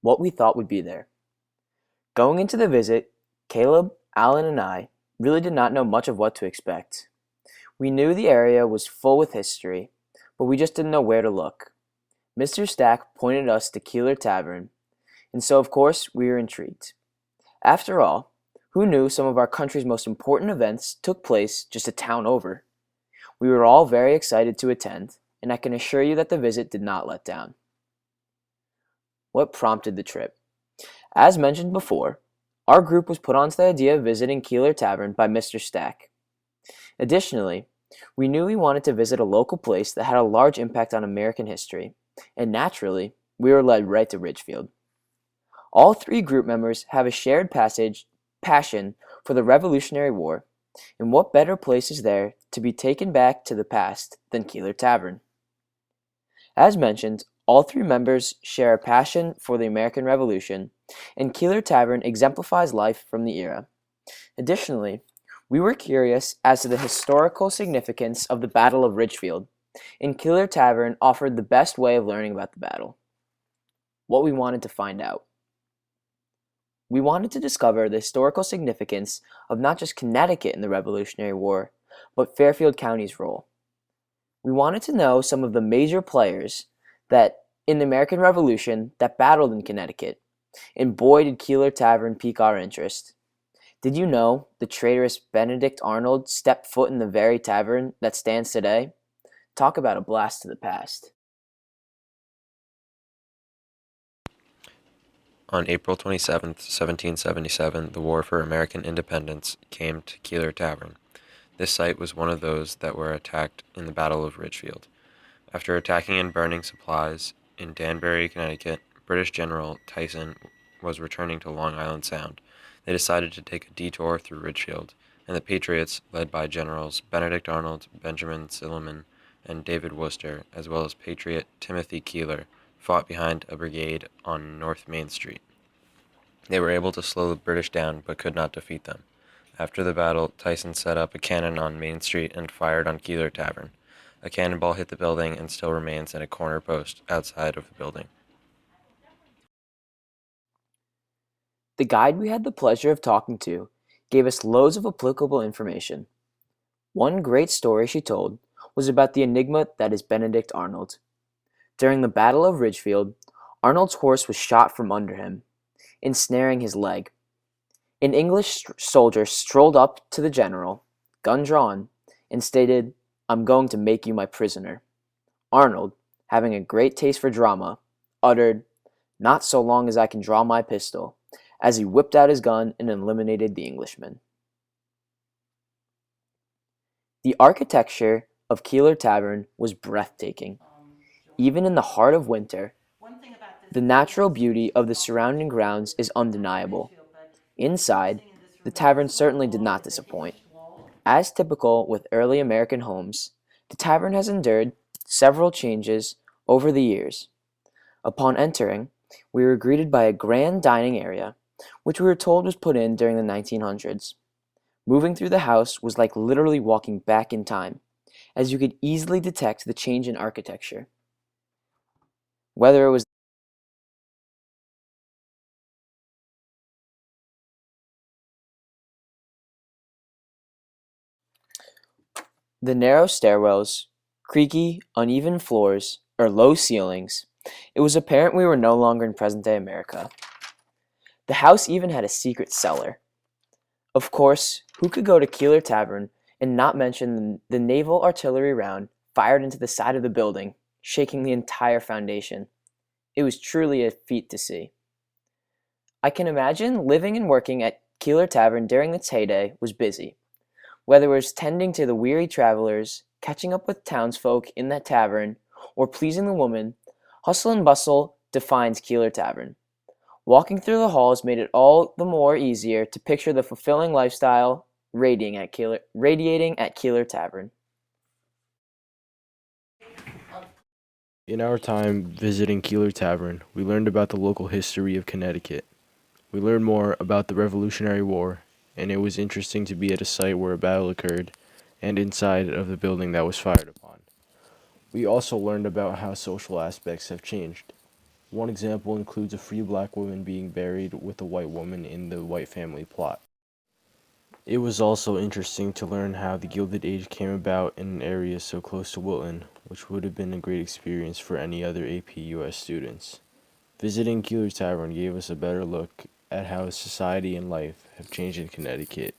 what we thought would be there. Going into the visit, Caleb, Alan, and I really did not know much of what to expect. We knew the area was full with history, but we just didn't know where to look. Mr. Stack pointed us to Keeler Tavern, and so of course we were intrigued. After all, who knew some of our country's most important events took place just a town over? We were all very excited to attend, and I can assure you that the visit did not let down. What prompted the trip? As mentioned before, our group was put onto the idea of visiting Keeler Tavern by Mr. Stack. Additionally, we knew we wanted to visit a local place that had a large impact on American history, and naturally, we were led right to Ridgefield. All three group members have a shared passion for the Revolutionary War, and what better place is there to be taken back to the past than Keeler Tavern? As mentioned, all three members share a passion for the American Revolution, and Keeler Tavern exemplifies life from the era. Additionally, we were curious as to the historical significance of the Battle of Ridgefield, and Keeler Tavern offered the best way of learning about the battle. What we wanted to find out. We wanted to discover the historical significance of not just Connecticut in the Revolutionary War, but Fairfield County's role. We wanted to know some of the major players that in the American Revolution that battled in Connecticut, and boy did Keeler Tavern pique our interest. Did you know the traitorous Benedict Arnold stepped foot in the very tavern that stands today? Talk about a blast to the past. On April 27, 1777, the War for American Independence came to Keeler Tavern. This site was one of those that were attacked in the Battle of Ridgefield. After attacking and burning supplies in Danbury, Connecticut, British General Tyson was returning to Long Island Sound. They decided to take a detour through Ridgefield, and the Patriots, led by Generals Benedict Arnold, Benjamin Silliman, and David Worcester, as well as Patriot Timothy Keeler, fought behind a brigade on North Main Street. They were able to slow the British down but could not defeat them. After the battle, Tyson set up a cannon on Main Street and fired on Keeler Tavern. A cannonball hit the building and still remains at a corner post outside of the building. The guide we had the pleasure of talking to gave us loads of applicable information. One great story she told was about the enigma that is Benedict Arnold. During the Battle of Ridgefield, Arnold's horse was shot from under him, ensnaring his leg. An English soldier strolled up to the general, gun drawn, and stated, "I'm going to make you my prisoner." Arnold, having a great taste for drama, uttered, "Not so long as I can draw my pistol," as he whipped out his gun and eliminated the Englishman. The architecture of Keeler Tavern was breathtaking. Even in the heart of winter, the natural beauty of the surrounding grounds is undeniable. Inside, the tavern certainly did not disappoint. As typical with early American homes, the tavern has endured several changes over the years. Upon entering, we were greeted by a grand dining area, which we were told was put in during the 1900s. Moving through the house was like literally walking back in time, as you could easily detect the change in architecture. Whether it was the narrow stairwells, creaky, uneven floors, or low ceilings, it was apparent we were no longer in present-day America. The house even had a secret cellar. Of course, who could go to Keeler Tavern and not mention the naval artillery round fired into the side of the building, shaking the entire foundation? It was truly a feat to see. I can imagine living and working at Keeler Tavern during its heyday was busy. Whether it was tending to the weary travelers, catching up with townsfolk in that tavern, or pleasing the woman, hustle and bustle defines Keeler Tavern. Walking through the halls made it all the more easier to picture the fulfilling lifestyle radiating at Keeler Tavern. In our time visiting Keeler Tavern, we learned about the local history of Connecticut. We learned more about the Revolutionary War, and it was interesting to be at a site where a battle occurred and inside of the building that was fired upon. We also learned about how social aspects have changed. One example includes a free black woman being buried with a white woman in the white family plot. It was also interesting to learn how the Gilded Age came about in an area so close to Wilton, which would have been a great experience for any other AP US students. Visiting Keeler Tavern gave us a better look at how society and life have changed in Connecticut